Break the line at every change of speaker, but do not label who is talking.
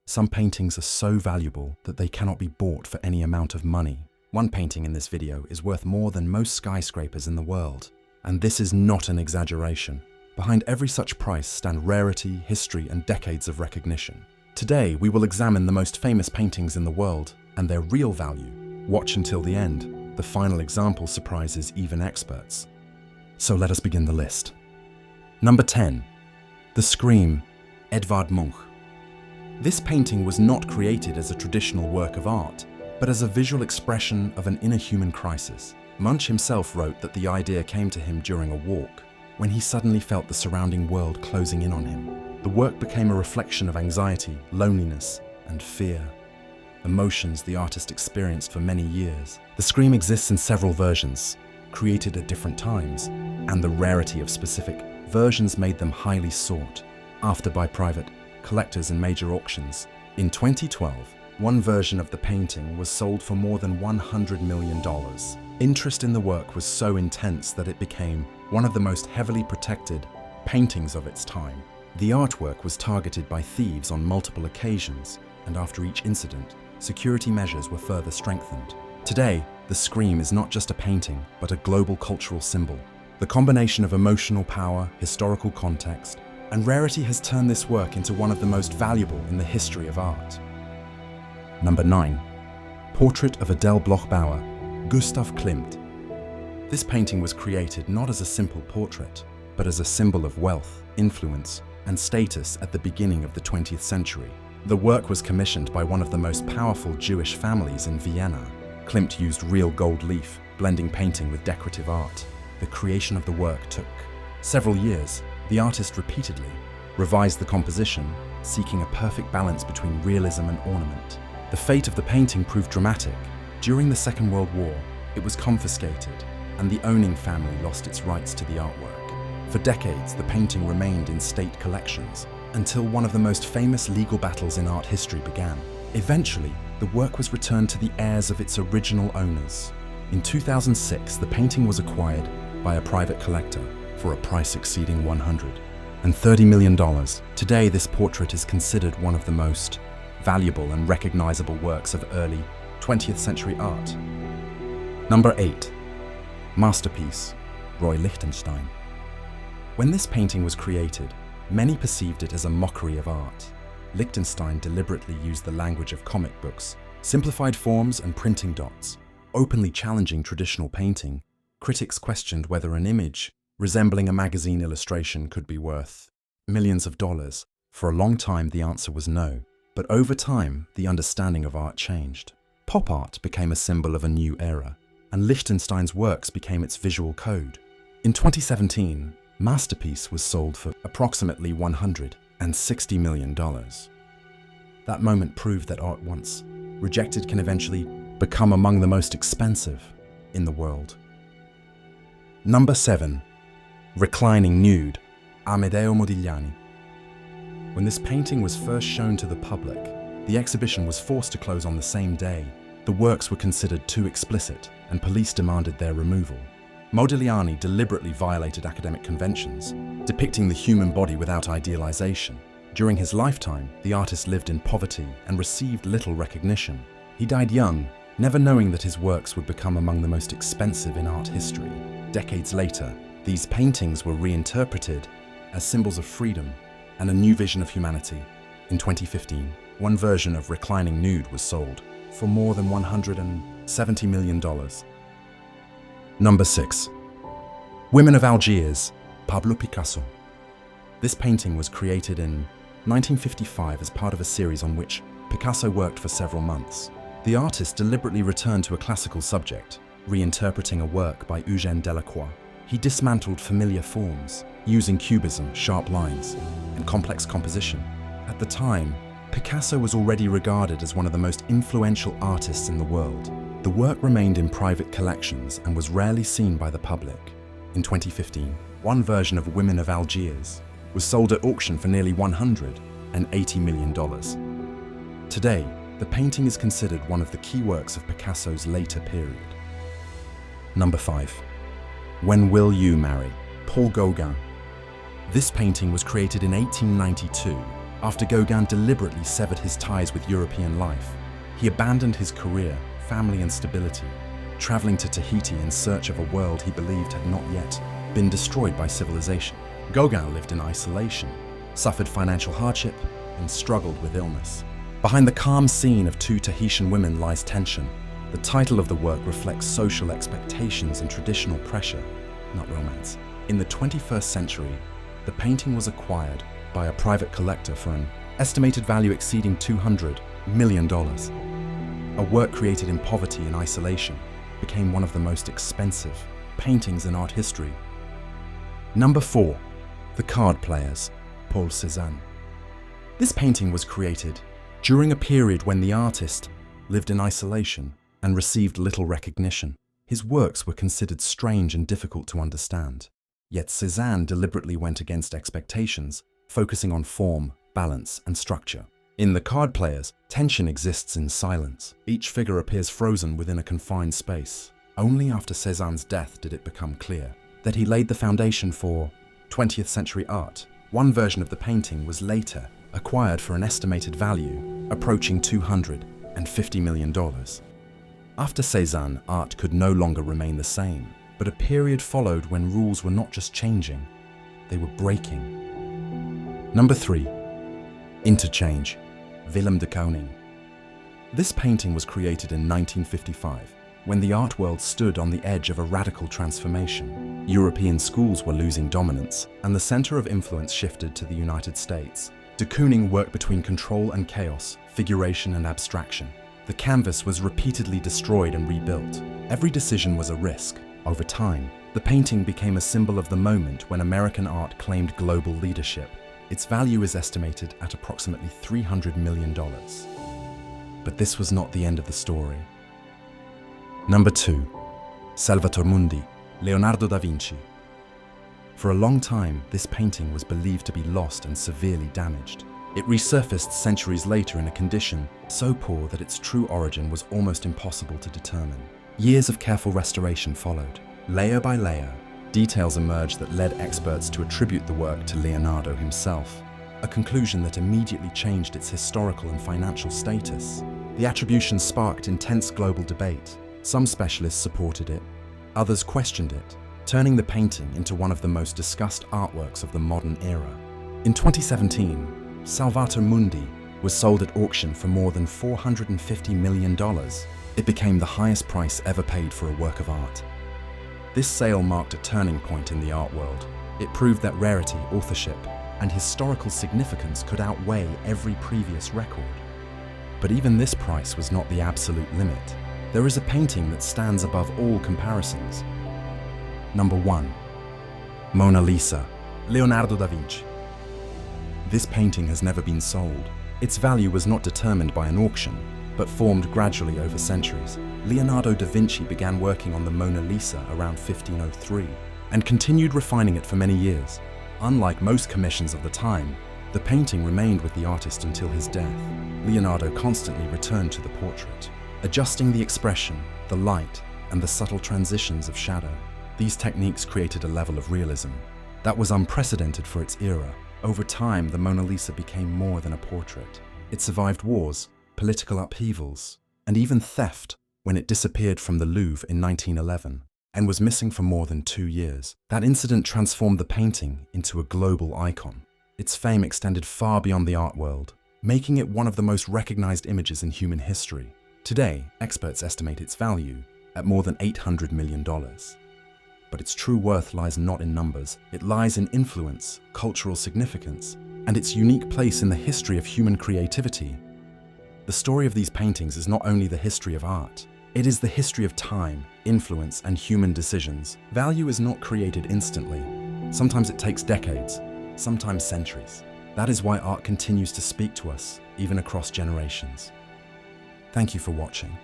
Some paintings are so valuable that they cannot be bought for any amount of money. One painting in this video is worth more than most skyscrapers in the world. And this is not an exaggeration. Behind every such price stand rarity, history, and decades of recognition. Today, we will examine the most famous paintings in the world and their real value. Watch until the end. The final example surprises even experts. So let us begin the list. Number 10. The Scream, Edvard Munch. This painting was not created as a traditional work of art, but as a visual expression of an inner human crisis. Munch himself wrote that the idea came to him during a walk, when he suddenly felt the surrounding world closing in on him. The work became a reflection of anxiety, loneliness, and fear, emotions the artist experienced for many years. The Scream exists in several versions, created at different times, and the rarity of specific versions made them highly sought after by private collectors in major auctions. In 2012, one version of the painting was sold for more than $100 million. Interest in the work was so intense that it became one of the most heavily protected paintings of its time. The artwork was targeted by thieves on multiple occasions, and after each incident, security measures were further strengthened. Today, the Scream is not just a painting, but a global cultural symbol. The combination of emotional power, historical context, and rarity has turned this work into one of the most valuable in the history of art. Number 9. Portrait of Adele Bloch-Bauer, Gustav Klimt. This painting was created not as a simple portrait, but as a symbol of wealth, influence, and status at the beginning of the 20th century. The work was commissioned by one of the most powerful Jewish families in Vienna. Klimt used real gold leaf, blending painting with decorative art. The creation of the work took several years. The artist repeatedly revised the composition, seeking a perfect balance between realism and ornament. The fate of the painting proved dramatic. During the Second World War, it was confiscated, and the owning family lost its rights to the artwork. For decades, the painting remained in state collections, until one of the most famous legal battles in art history began. Eventually, the work was returned to the heirs of its original owners. In 2006, the painting was acquired by a private collector for a price exceeding $130 million. Today, this portrait is considered one of the most valuable and recognizable works of early 20th century art. Number 8. Masterpiece, Roy Lichtenstein. When this painting was created, many perceived it as a mockery of art. Lichtenstein deliberately used the language of comic books, simplified forms and printing dots, openly challenging traditional painting. Critics questioned whether an image resembling a magazine illustration could be worth millions of dollars. For a long time, the answer was no. But over time, the understanding of art changed. Pop art became a symbol of a new era, and Lichtenstein's works became its visual code. In 2017, Masterpiece was sold for approximately $160 million. That moment proved that art once rejected can eventually become among the most expensive in the world. Number 7. Reclining Nude, Amedeo Modigliani. When this painting was first shown to the public, the exhibition was forced to close on the same day. The works were considered too explicit, and police demanded their removal. Modigliani deliberately violated academic conventions, depicting the human body without idealization. During his lifetime, the artist lived in poverty and received little recognition. He died young, never knowing that his works would become among the most expensive in art history. Decades later, these paintings were reinterpreted as symbols of freedom and a new vision of humanity. In 2015, one version of Reclining Nude was sold for more than $170 million. Number 6. Women of Algiers, Pablo Picasso. This painting was created in 1955 as part of a series on which Picasso worked for several months. The artist deliberately returned to a classical subject, reinterpreting a work by Eugène Delacroix. He dismantled familiar forms, using cubism, sharp lines, and complex composition. At the time, Picasso was already regarded as one of the most influential artists in the world. The work remained in private collections and was rarely seen by the public. In 2015, one version of Women of Algiers was sold at auction for nearly $180 million. Today, the painting is considered one of the key works of Picasso's later period. Number 5. When Will You Marry? Paul Gauguin. This painting was created in 1892 After Gauguin deliberately severed his ties with European life, he abandoned his career, family and stability, traveling to Tahiti in search of a world he believed had not yet been destroyed by civilization. Gauguin lived in isolation, suffered financial hardship, and struggled with illness. Behind the calm scene of two Tahitian women lies tension. The title of the work reflects social expectations and traditional pressure, not romance. In the 21st century, the painting was acquired by a private collector for an estimated value exceeding $200 million. A work created in poverty and isolation became one of the most expensive paintings in art history. Number 4. The Card Players, Paul Cézanne. This painting was created during a period when the artist lived in isolation and received little recognition. His works were considered strange and difficult to understand. Yet Cézanne deliberately went against expectations, focusing on form, balance, and structure. In The Card Players, tension exists in silence. Each figure appears frozen within a confined space. Only after Cézanne's death did it become clear that he laid the foundation for 20th century art. One version of the painting was later acquired for an estimated value approaching $250 million. After Cézanne, art could no longer remain the same, but a period followed when rules were not just changing, they were breaking. Number 3. Interchange, Willem de Kooning. This painting was created in 1955, when the art world stood on the edge of a radical transformation. European schools were losing dominance, and the center of influence shifted to the United States. De Kooning worked between control and chaos, figuration and abstraction. The canvas was repeatedly destroyed and rebuilt. Every decision was a risk. Over time, the painting became a symbol of the moment when American art claimed global leadership. Its value is estimated at approximately $300 million. But this was not the end of the story. Number 2. Salvator Mundi, Leonardo da Vinci. For a long time, this painting was believed to be lost and severely damaged. It resurfaced centuries later in a condition so poor that its true origin was almost impossible to determine. Years of careful restoration followed. Layer by layer, details emerged that led experts to attribute the work to Leonardo himself, a conclusion that immediately changed its historical and financial status. The attribution sparked intense global debate. Some specialists supported it, others questioned it, turning the painting into one of the most discussed artworks of the modern era. In 2017, Salvator Mundi was sold at auction for more than $450 million. It became the highest price ever paid for a work of art. This sale marked a turning point in the art world. It proved that rarity, authorship, and historical significance could outweigh every previous record. But even this price was not the absolute limit. There is a painting that stands above all comparisons. Number 1. Mona Lisa, Leonardo da Vinci. This painting has never been sold. Its value was not determined by an auction, but formed gradually over centuries. Leonardo da Vinci began working on the Mona Lisa around 1503 and continued refining it for many years. Unlike most commissions of the time, the painting remained with the artist until his death. Leonardo constantly returned to the portrait, adjusting the expression, the light, and the subtle transitions of shadow. These techniques created a level of realism that was unprecedented for its era. Over time, the Mona Lisa became more than a portrait. It survived wars, political upheavals, and even theft when it disappeared from the Louvre in 1911 and was missing for more than 2 years. That incident transformed the painting into a global icon. Its fame extended far beyond the art world, making it one of the most recognized images in human history. Today, experts estimate its value at more than $800 million. But its true worth lies not in numbers. It lies in influence, cultural significance, and its unique place in the history of human creativity. The story of these paintings is not only the history of art, it is the history of time, influence, and human decisions. Value is not created instantly. Sometimes it takes decades, sometimes centuries. That is why art continues to speak to us, even across generations. Thank you for watching.